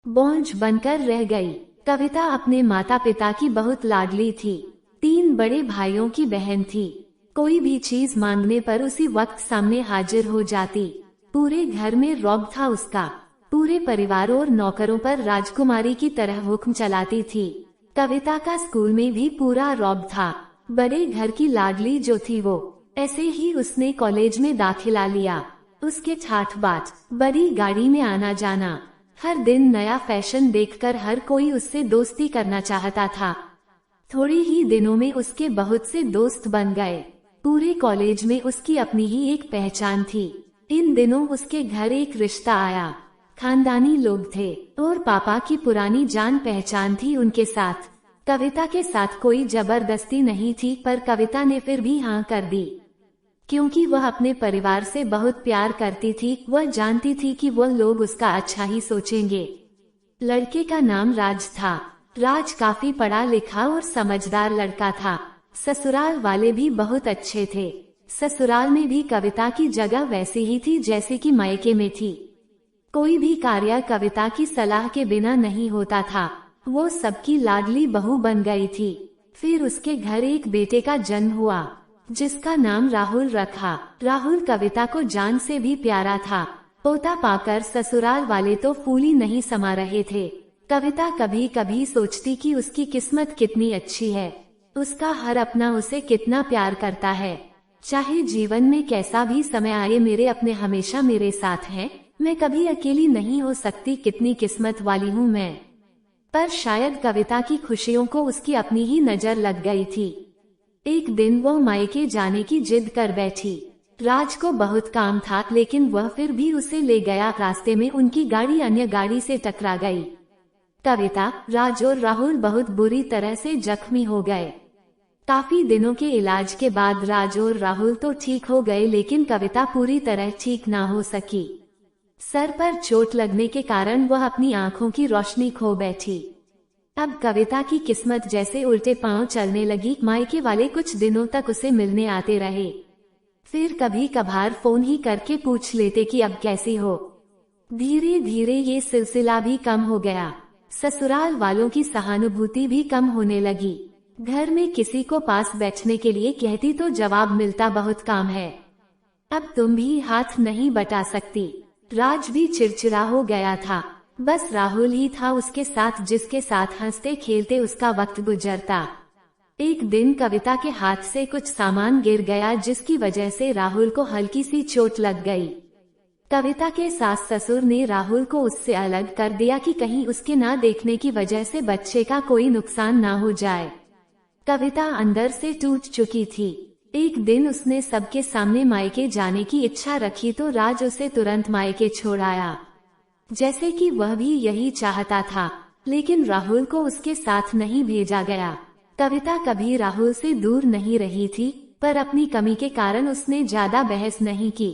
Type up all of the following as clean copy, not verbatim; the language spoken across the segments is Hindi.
बोझ बनकर रह गई। कविता अपने माता पिता की बहुत लाडली थी। 3 बड़े भाइयों की बहन थी। कोई भी चीज मांगने पर उसी वक्त सामने हाजिर हो जाती। पूरे घर में रौब था उसका। पूरे परिवार और नौकरों पर राजकुमारी की तरह हुक्म चलाती थी। कविता का स्कूल में भी पूरा रौब था। बड़े घर की लाडली जो थी वो। ऐसे ही उसने कॉलेज में दाखिला लिया। उसके ठाठ बाट, बड़ी गाड़ी में आना जाना, हर दिन नया फैशन देखकर हर कोई उससे दोस्ती करना चाहता था। थोड़े ही दिनों में उसके बहुत से दोस्त बन गए। पूरे कॉलेज में उसकी अपनी ही एक पहचान थी। इन दिनों उसके घर एक रिश्ता आया। खानदानी लोग थे और पापा की पुरानी जान पहचान थी उनके साथ। कविता के साथ कोई जबरदस्ती नहीं थी, पर कविता ने फिर भी हाँ कर दी, क्योंकि वह अपने परिवार से बहुत प्यार करती थी। वह जानती थी कि वह लोग उसका अच्छा ही सोचेंगे। लड़के का नाम राज था। राज काफी पढ़ा लिखा और समझदार लड़का था। ससुराल वाले भी बहुत अच्छे थे। ससुराल में भी कविता की जगह वैसी ही थी जैसे कि मायके में थी। कोई भी कार्य कविता की सलाह के बिना नहीं होता था। वो सबकी लाडली बहू बन गई थी। फिर उसके घर एक बेटे का जन्म हुआ, जिसका नाम राहुल रखा। राहुल कविता को जान से भी प्यारा था। पोता पाकर ससुराल वाले तो फूली नहीं समा रहे थे। कविता कभी कभी सोचती कि उसकी किस्मत कितनी अच्छी है। उसका हर अपना उसे कितना प्यार करता है। चाहे जीवन में कैसा भी समय आए, मेरे अपने हमेशा मेरे साथ हैं। मैं कभी अकेली नहीं हो सकती। कितनी किस्मत वाली हूँ मैं। पर शायद कविता की खुशियों को उसकी अपनी ही नजर लग गई थी। एक दिन वो मायके जाने की जिद कर बैठी। राज को बहुत काम था, लेकिन वह फिर भी उसे ले गया। रास्ते में उनकी गाड़ी अन्य गाड़ी से टकरा गई। कविता, राज और राहुल बहुत बुरी तरह से जख्मी हो गए। काफी दिनों के इलाज के बाद राज और राहुल तो ठीक हो गए, लेकिन कविता पूरी तरह ठीक ना हो सकी। सर पर चोट लगने के कारण वह अपनी आंखों की रोशनी खो बैठी। अब कविता की किस्मत जैसे उल्टे पांव चलने लगी। मायके वाले कुछ दिनों तक उसे मिलने आते रहे। फिर कभी कभार फोन ही करके पूछ लेते कि अब कैसी हो। धीरे धीरे ये सिलसिला भी कम हो गया। ससुराल वालों की सहानुभूति भी कम होने लगी। घर में किसी को पास बैठने के लिए कहती तो जवाब मिलता, बहुत काम है, अब तुम भी हाथ नहीं बटा सकती। राज भी चिड़चिड़ा हो गया था। बस राहुल ही था उसके साथ, जिसके साथ हंसते खेलते उसका वक्त गुजरता। एक दिन कविता के हाथ से कुछ सामान गिर गया, जिसकी वजह से राहुल को हल्की सी चोट लग गई। कविता के सास ससुर ने राहुल को उससे अलग कर दिया कि कहीं उसके ना देखने की वजह से बच्चे का कोई नुकसान ना हो जाए। कविता अंदर से टूट चुकी थी। एक दिन उसने सबके सामने मायके जाने की इच्छा रखी तो राज उसे तुरंत मायके छोड़ आया, जैसे कि वह भी यही चाहता था। लेकिन राहुल को उसके साथ नहीं भेजा गया। कविता कभी राहुल से दूर नहीं रही थी, पर अपनी कमी के कारण उसने ज्यादा बहस नहीं की।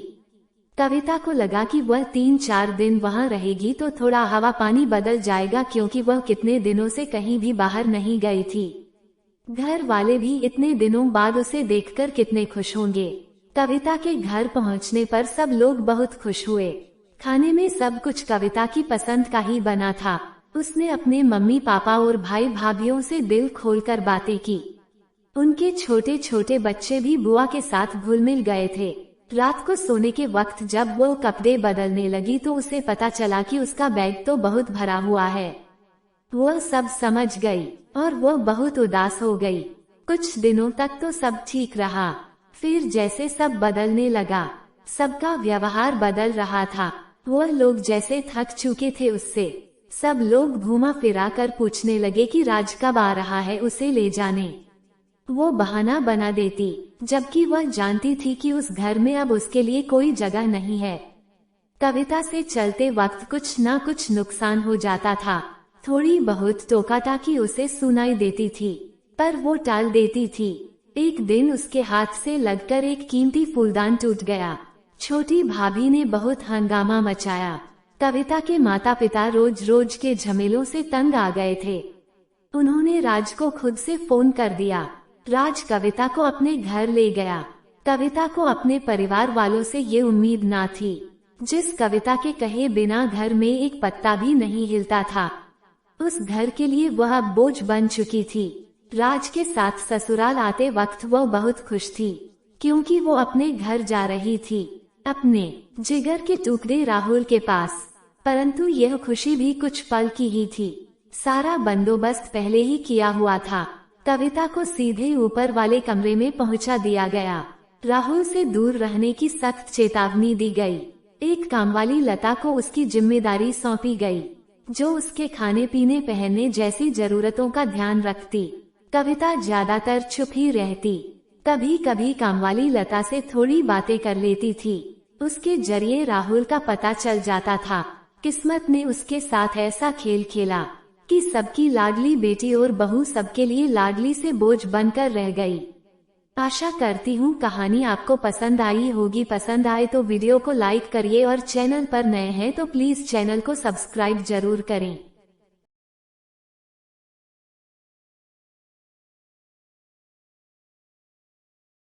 कविता को लगा कि वह 3-4 दिन वहां रहेगी तो थोड़ा हवा पानी बदल जाएगा, क्योंकि वह कितने दिनों से कहीं भी बाहर नहीं गई थी। घर वाले भी इतने दिनों बाद उसे देखकर कितने खुश होंगे। कविता के घर पहुंचने पर सब लोग बहुत खुश हुए। खाने में सब कुछ कविता की पसंद का ही बना था। उसने अपने मम्मी पापा और भाई भाभीओं से दिल खोलकर बातें की। उनके छोटे छोटे बच्चे भी बुआ के साथ घुल मिल गए थे। रात को सोने के वक्त जब वो कपड़े बदलने लगी तो उसे पता चला कि उसका बैग तो बहुत भरा हुआ है। वह सब समझ गई और वह बहुत उदास हो गई। कुछ दिनों तक तो सब ठीक रहा, फिर जैसे सब बदलने लगा। सबका व्यवहार बदल रहा था। वह लोग जैसे थक चुके थे उससे। सब लोग घुमा फिरा कर पूछने लगे कि राज कब आ रहा है, उसे ले जाने। वो बहाना बना देती, जबकि वह जानती थी कि उस घर में अब उसके लिए कोई जगह नहीं है। कविता से चलते वक्त कुछ न कुछ नुकसान हो जाता था। थोड़ी बहुत टोका-टाकी उसे सुनाई देती थी, पर वो टाल देती थी। एक दिन उसके हाथ से लगकर एक कीमती फूलदान टूट गया। छोटी भाभी ने बहुत हंगामा मचाया। कविता के माता पिता रोज रोज के झमेलों से तंग आ गए थे। उन्होंने राज को खुद से फोन कर दिया। राज कविता को अपने घर ले गया। कविता को अपने परिवार वालों से ये उम्मीद ना थी। जिस कविता के कहे बिना घर में एक पत्ता भी नहीं हिलता था। उस घर के लिए वह अब बोझ बन चुकी थी। राज के साथ ससुराल आते वक्त वो बहुत खुश थी, क्योंकि वो अपने घर जा रही थी, अपने जिगर के टुकड़े राहुल के पास। परंतु यह खुशी भी कुछ पल की ही थी। सारा बंदोबस्त पहले ही किया हुआ था। कविता को सीधे ऊपर वाले कमरे में पहुंचा दिया गया। राहुल से दूर रहने की सख्त चेतावनी दी गई। एक कामवाली लता को उसकी जिम्मेदारी सौंपी गई, जो उसके खाने पीने पहनने जैसी जरूरतों का ध्यान रखती। कविता ज्यादातर चुप ही रहती। कभी कभी कामवाली लता से थोड़ी बातें कर लेती थी। उसके जरिए राहुल का पता चल जाता था। किस्मत ने उसके साथ ऐसा खेल खेला कि सबकी लाडली बेटी और बहू सबके लिए लाडली से बोझ बनकर रह गई। आशा करती हूँ कहानी आपको पसंद आई होगी। पसंद आए तो वीडियो को लाइक करिए और चैनल पर नए हैं तो प्लीज चैनल को सब्सक्राइब जरूर करें।